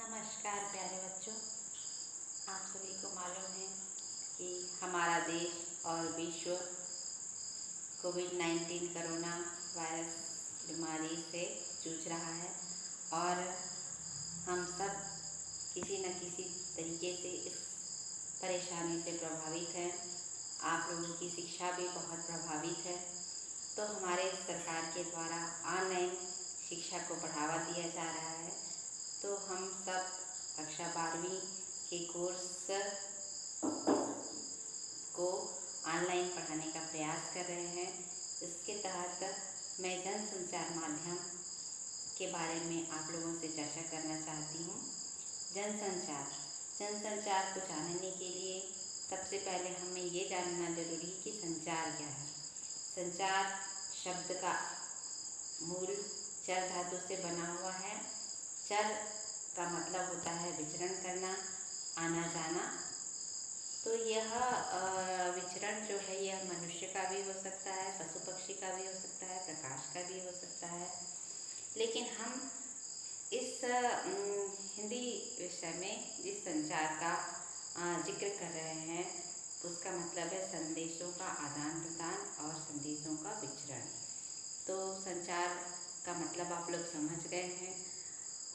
नमस्कार प्यारे बच्चों। आप सभी को मालूम है कि हमारा देश और विश्व कोविड-19 कोरोना वायरस बीमारी से जूझ रहा है और हम सब किसी न किसी तरीके से इस परेशानी से प्रभावित हैं। आप लोगों की शिक्षा भी बहुत प्रभावित है। तो हमारे सरकार के द्वारा ऑनलाइन शिक्षा को बढ़ावा दिया जा रहा है। तो हम सब कक्षा 12वीं के कोर्स को ऑनलाइन पढ़ाने का प्रयास कर रहे हैं। इसके तहत मैं जनसंचार माध्यम के बारे में आप लोगों से चर्चा करना चाहती हूँ। जनसंचार को जानने के लिए सबसे पहले हमें ये जानना जरूरी है कि संचार क्या है। संचार शब्द का मूल चर धातु से बना हुआ है। चर का मतलब होता है विचरण करना, आना जाना। तो यह विचरण जो है यह मनुष्य का भी हो सकता है, पशु पक्षी का भी हो सकता है, प्रकाश का भी हो सकता है। लेकिन हम इस हिंदी विषय में जिस संचार का जिक्र कर रहे हैं उसका मतलब है संदेशों का आदान प्रदान और संदेशों का विचरण। तो संचार का मतलब आप लोग समझ गए हैं।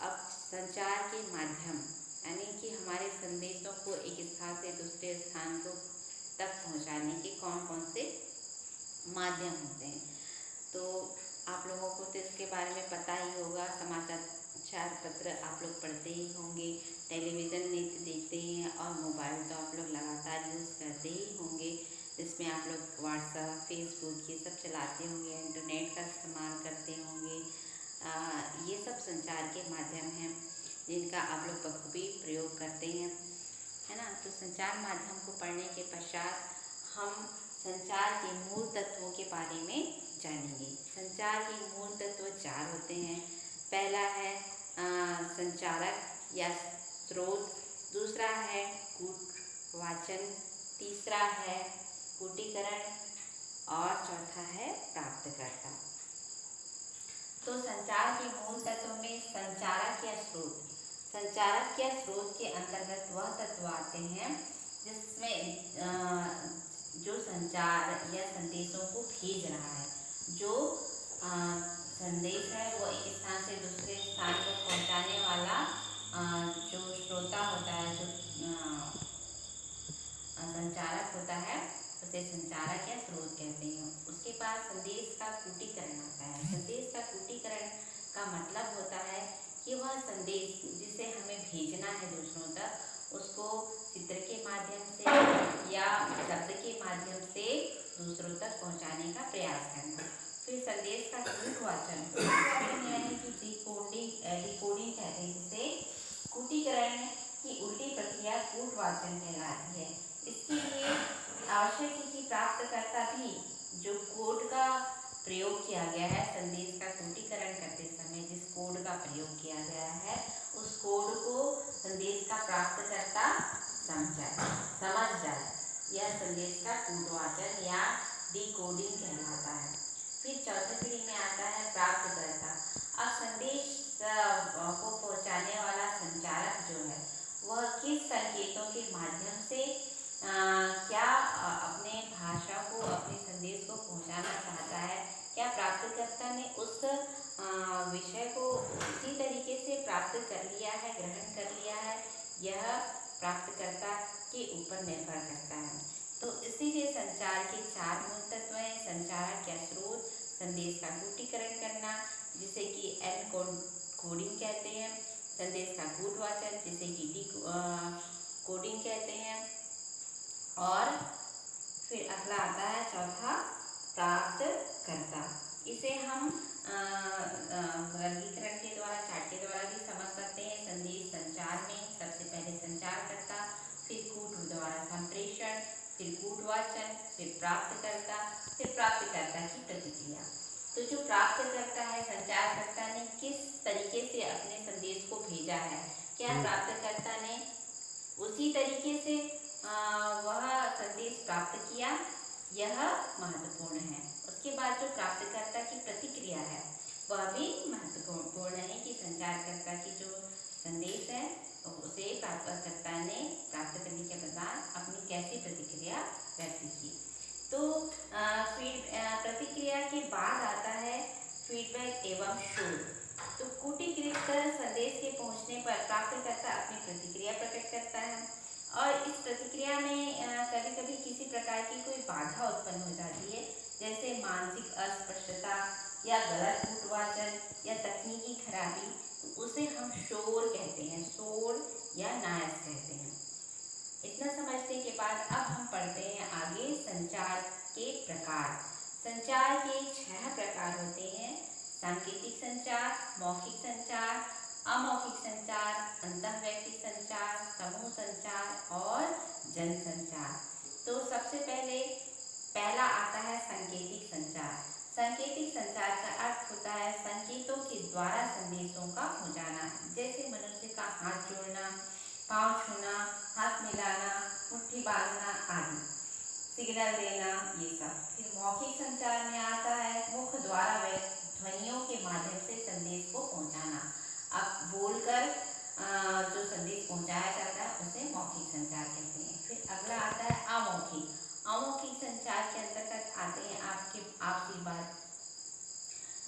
अब संचार के माध्यम यानी कि हमारे संदेशों को एक स्थान से दूसरे स्थान को तक पहुंचाने के कौन कौन से माध्यम होते हैं। तो आप लोगों को तो इसके बारे में पता ही होगा। समाचार पत्र आप लोग पढ़ते ही होंगे, टेलीविज़न नित्य देखते हैं और मोबाइल तो आप लोग लगातार यूज़ करते ही होंगे। इसमें आप लोग व्हाट्सएप, फेसबुक ये सब चलाते होंगे, इंटरनेट का इस्तेमाल करते होंगे। ये सब संचार के माध्यम हैं जिनका आप लोग बखूबी प्रयोग करते हैं, है ना। तो संचार माध्यम को पढ़ने के पश्चात हम संचार के मूल तत्वों के बारे में जानेंगे। संचार के मूल तत्व 4 होते हैं। पहला है संचारक या स्रोत, दूसरा है कूटवाचन, तीसरा है कूटीकरण और चौथा है प्राप्तकर्ता। तो संचार के मूल तत्वों में संचारक या स्रोत। संचारक या स्रोत के अंतर्गत वह तत्व आते हैं जिसमें जो संचार या संदेशों को भेज रहा है। जो संदेश है वो एक स्थान से दूसरे स्थान को पहुंचाने वाला जो श्रोता होता है, जो संचारक होता है उसे संचारक या स्रोत कहते हैं। उसके बाद संदेश का कूटीकरण आता है। संदेश का कूटीकरण का मतलब होता है कि वह संदेश जिसे हमें भेजना है दूसरों तक, उसको चित्र के माध्यम से या शब्द के माध्यम से दूसरों तक पहुंचाने का प्रयास करना। फिर संदेश का कूटवाचन यानी कि डिकोडिंग कहते हैं जिसे। कूटीकरण की उल्टी प्रक्रिया कूटवाचन कहलाती है। इसके लिए आवश्यक है कि प्राप्तकर्ता भी जो कोड का प्रयोग किया गया है संदेश का कूटीकरण करते समय, जिस कोड का प्रयोग किया गया है उस कोड को संदेश का प्राप्तकर्ता समझ जाए। यह संदेश का कूटवाचन या डिकोडिंग कहलाता है। फिर चौथे श्रेणी में आता है प्राप्तकर्ता। अब संदेश को पहुंचाने वाला संचारक जो है वह किस संकेतों के माध्यम से क्या अपने भाषा को, अपने संदेश को पहुंचाना चाहता है, क्या प्राप्तकर्ता ने उस विषय को उसी तरीके से प्राप्त कर लिया है, ग्रहण कर लिया है, यह प्राप्तकर्ता के ऊपर निर्भर करता है। तो इसीलिए संचार के 4 मूल तत्व हैं। संचारक या स्रोत, संदेश का कूटीकरण करना जिसे कि एनकोडिंग कहते हैं, संदेश का कूटवाचन जिसे कि डिकोडिंग कहते हैं, और फिर अगला आता है चौथा प्राप्तकर्ता। इसे हम वर्गीकरण के द्वारा, चार्ट के द्वारा भी समझ सकते हैं। संदेश संचार में सबसे पहले संचारकर्ता, फिर कूट द्वारा संप्रेषण, फिर कूटवाचन, फिर प्राप्तकर्ता, फिर प्राप्तकर्ता की प्रतिक्रिया। तो जो प्राप्तकर्ता है, संचारकर्ता ने किस तरीके से अपने संदेश को भेजा है, क्या प्राप्तकर्ता ने उसी तरीके से वह संदेश प्राप्त किया, यह महत्वपूर्ण है। उसके बाद जो प्राप्तकर्ता की प्रतिक्रिया है वह भी महत्वपूर्ण है कि संचारकर्ता की जो संदेश है प्राप्तकर्ता ने प्राप्त करने के बाद अपनी कैसी प्रतिक्रिया व्यक्त की। तो प्रतिक्रिया के बाद आता है फीडबैक एवं शोध। तो कूटीकृत संदेश के पहुंचने पर प्राप्तकर्ता अपनी प्रतिक्रिया प्रकट करता है और इस प्रतिक्रिया में कभी कभी किसी प्रकार की कोई बाधा उत्पन्न हो जाती है, जैसे मानसिक अस्पष्टता या गलत कूटवाचन या तकनीकी खराबी, तो उसे हम शोर कहते हैं, शोर या नायस कहते हैं। इतना समझने के बाद अब हम पढ़ते हैं आगे संचार के प्रकार। संचार के 6 प्रकार होते हैं: सांकेतिक संचार, मौखिक संचार, अमौखिक संचार, अंतःवैयक्तिक संचार, समूह संचार और जनसंचार। तो सबसे पहला आता है सांकेतिक संचार। सांकेतिक संचार का अर्थ होता है संकेतों के द्वारा संदेशों का पहुंचाना, जैसे मनुष्य का हाथ जोड़ना, पांव छूना, हाथ मिलाना, मुट्ठी बांधना आदि, सिग्नल देना, ये सब। फिर मौखिक संचार में आता है मुख द्वारा ध्वनियों के माध्यम से संदेश को पहुंचाना। अब बोलकर जो संदेश पहुंचाया जाता है उसे मौखिक संचार कहते हैं। फिर अगला आता है अमौखिक। अमौखिक संचार के अंतर्गत आते हैं आपकी बात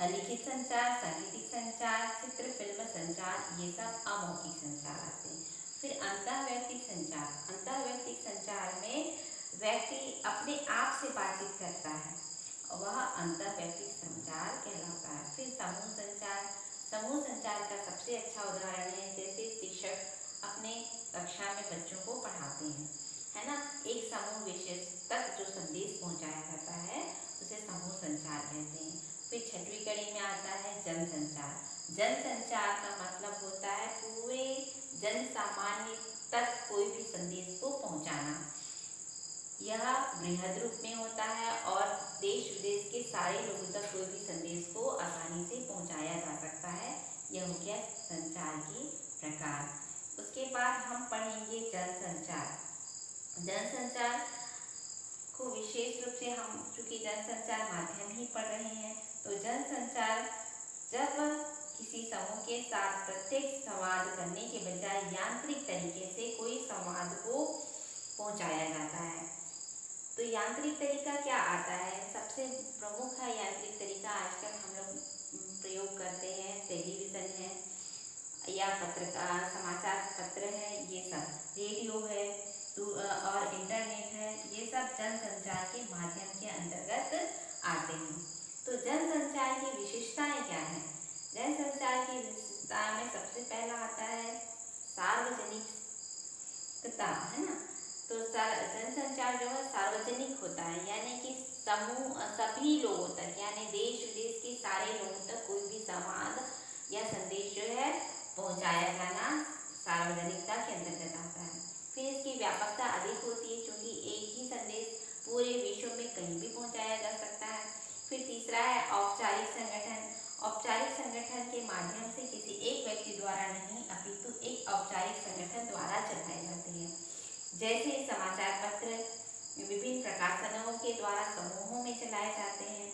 लिखित संचार, सांकेतिक संचार, चित्र फिल्म संचार, ये सब अमौखिक संचार आते हैं। फिर अंतःवैयक्तिक संचार। अंतःवैयक्तिक संचार में व्यक्ति अपने आप से बातचीत करता है, वह अंतःवैयक्तिक संचार कहलाता है। फिर समूह संचार। समूह संचार का सबसे अच्छा उदाहरण है जैसे शिक्षक अपने कक्षा में बच्चों को पढ़ाते हैं, है ना। एक समूह विशेष तक जो संदेश पहुंचाया जाता है उसे समूह संचार कहते हैं। फिर 6वीं कड़ी में आता है जनसंचार। जनसंचार का मतलब होता है पूरे जन सामान्य तक कोई भी संदेश को पहुंचाना। यह बृहद रूप में होता है और देश विदेश के सारे लोगों तक कोई भी संदेश को आसानी से पहुंचाया जा सकता है। यह हो गया संचार के प्रकार। उसके बाद हम पढ़ेंगे जनसंचार। जनसंचार को विशेष रूप से हम चूंकि जनसंचार माध्यम ही पढ़ रहे हैं, तो जनसंचार जब किसी समूह के साथ प्रत्यक्ष संवाद करने के बजाय यांत्रिक तरीके से कोई संवाद को पहुंचाया जाता है। तो यांत्रिक तरीका क्या आता है? सबसे प्रमुख है यांत्रिक तरीका आजकल हम लोग प्रयोग करते हैं, टेलीविज़न है या पत्रकार समाचार पत्र है, ये सब रेडियो है और इंटरनेट है, ये सब जनसंचार के माध्यम के अंतर्गत आते हैं। तो जनसंचार की विशेषताएं क्या हैं? जनसंचार की विशेषता में सबसे पहला आता है सार्वजनिकता, है ना। तो जनसंचार जो है सार्वजनिक होता है, यानी कि समूह सभी लोगों तक, यानी देश विदेश के सारे लोगों तक कोई भी संवाद या संदेश जो है पहुंचाया जाना सार्वजनिकता के अंतर्गत आता है। फिर इसकी व्यापकता अधिक होती है क्योंकि एक ही संदेश पूरे विश्व में कहीं भी पहुंचाया जा सकता है। फिर तीसरा है औपचारिक संगठन। औपचारिक संगठन के माध्यम से किसी एक व्यक्ति द्वारा नहीं अपितु एक औपचारिक संगठन द्वारा चलाई जाती है, जैसे समाचार पत्र विभिन्न प्रकाशनों के द्वारा समूहों में चलाए जाते हैं,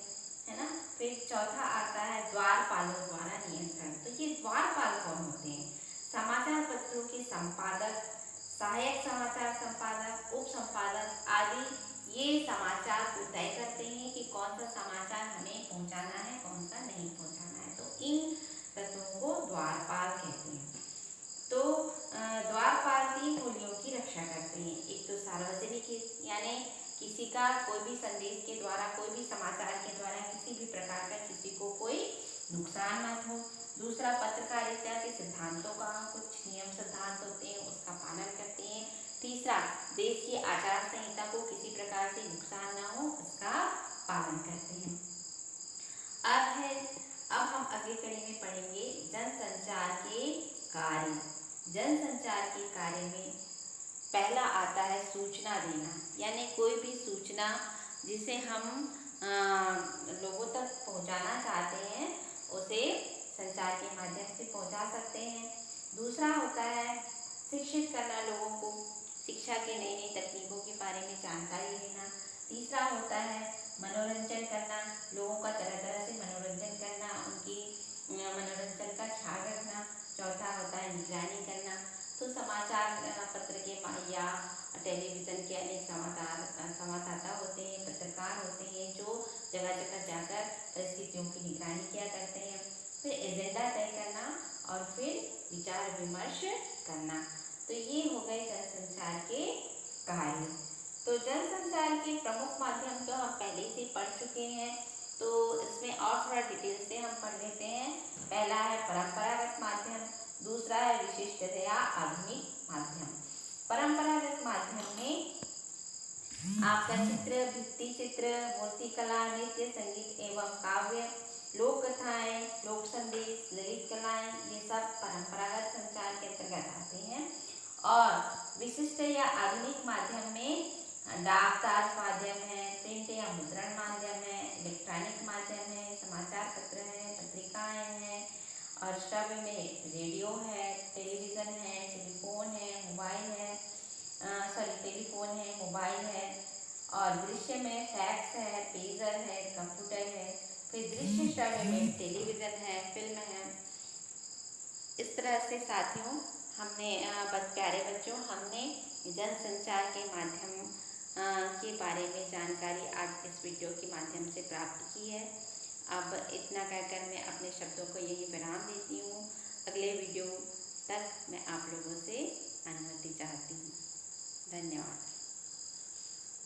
है ना। फिर चौथा आता है द्वारपालों द्वारा नियंत्रण। तो ये द्वारपाल कौन होते हैं? समाचार पत्रों के संपादक, सहायक समाचार संपादक, उप संपादक आदि ये समाचार को तय करते हैं कि कौन सा समाचार हमें पहुंचाना है, कौन सा नहीं पहुंचाना है। तो इन तत्वों को द्वारपाल कहते हैं। तो द्वारपाल 3 मूल्यों की रक्षा करते हैं। एक तो सार्वजनिक हित, यानी किसी का कोई भी संदेश के द्वारा, कोई भी समाचार के द्वारा किसी भी प्रकार का किसी को कोई नुकसान न हो। दूसरा पत्रकारिता के सिद्धांतों का, कुछ नियम सिद्धांत होते हैं उसका पालन करते हैं। तीसरा देश की आचार संहिता को किसी प्रकार से नुकसान न हो उसका पालन करते हैं। अब हम अगली कड़ी में पढ़ेंगे जनसंचार के कार्य। जनसंचार के कार्य में पहला आता है सूचना देना, यानी कोई भी सूचना जिसे हम लोगों तक पहुंचाना चाहते हैं उसे संचार के माध्यम से पहुंचा सकते हैं। दूसरा होता है शिक्षित करना, लोगों को शिक्षा के नई नई तकनीकों के बारे में जानकारी देना। तीसरा होता है मनोरंजन करना, लोगों का तरह तरह से मनोरंजन करना, उनकी मनोरंजन का ख्याल रखना। चौथा होता है निगरानी करना, तो समाचार पत्र के या टेलीविज़न के अनेक संवाददाता होते हैं, पत्रकार होते हैं जो जगह जगह जाकर परिस्थितियों की निगरानी किया करते हैं। फिर एजेंडा तय करना और फिर विचार विमर्श करना। तो ये हो गए जनसंचार के कार्य। तो जनसंचार के प्रमुख माध्यम तो हम पहले से पढ़ चुके हैं, तो इसमें और थोड़ा डिटेल से हम पढ़ लेते हैं। पहला है परंपरागत माध्यम, दूसरा है विशिष्ट या आधुनिक माध्यम। परंपरागत माध्यम में आपका चित्र, भित्ति चित्र, मूर्तिकला, नृत्य, संगीत एवं काव्य, लोक कथाएं, लोक संदेश, ललित कलाएं, ये सब परंपरागत संचार के अंतर्गत आते हैं। और विशिष्ट या आधुनिक माध्यम में डाक तार माध्यम है, प्रिंट या मुद्रण माध्यम है, इलेक्ट्रॉनिक माध्यम है, समाचार पत्र है, पत्रिकाएं हैं, और श्रव्य में रेडियो है, टेलीविज़न है, टेलीफोन है, मोबाइल है, टेलीफोन है, मोबाइल है, और दृश्य में फैक्स है, पेजर है, कंप्यूटर है। फिर दृश्य श्रव्य में टेलीविज़न है, फिल्म है। इस तरह से साथियों हमने प्यारे बच्चों, हमने जनसंचार के माध्यम के बारे में जानकारी आज इस वीडियो के माध्यम से प्राप्त की है। अब इतना कहकर मैं अपने शब्दों को यही विराम देती हूँ। अगले वीडियो तक मैं आप लोगों से अनुमति चाहती हूँ। धन्यवाद।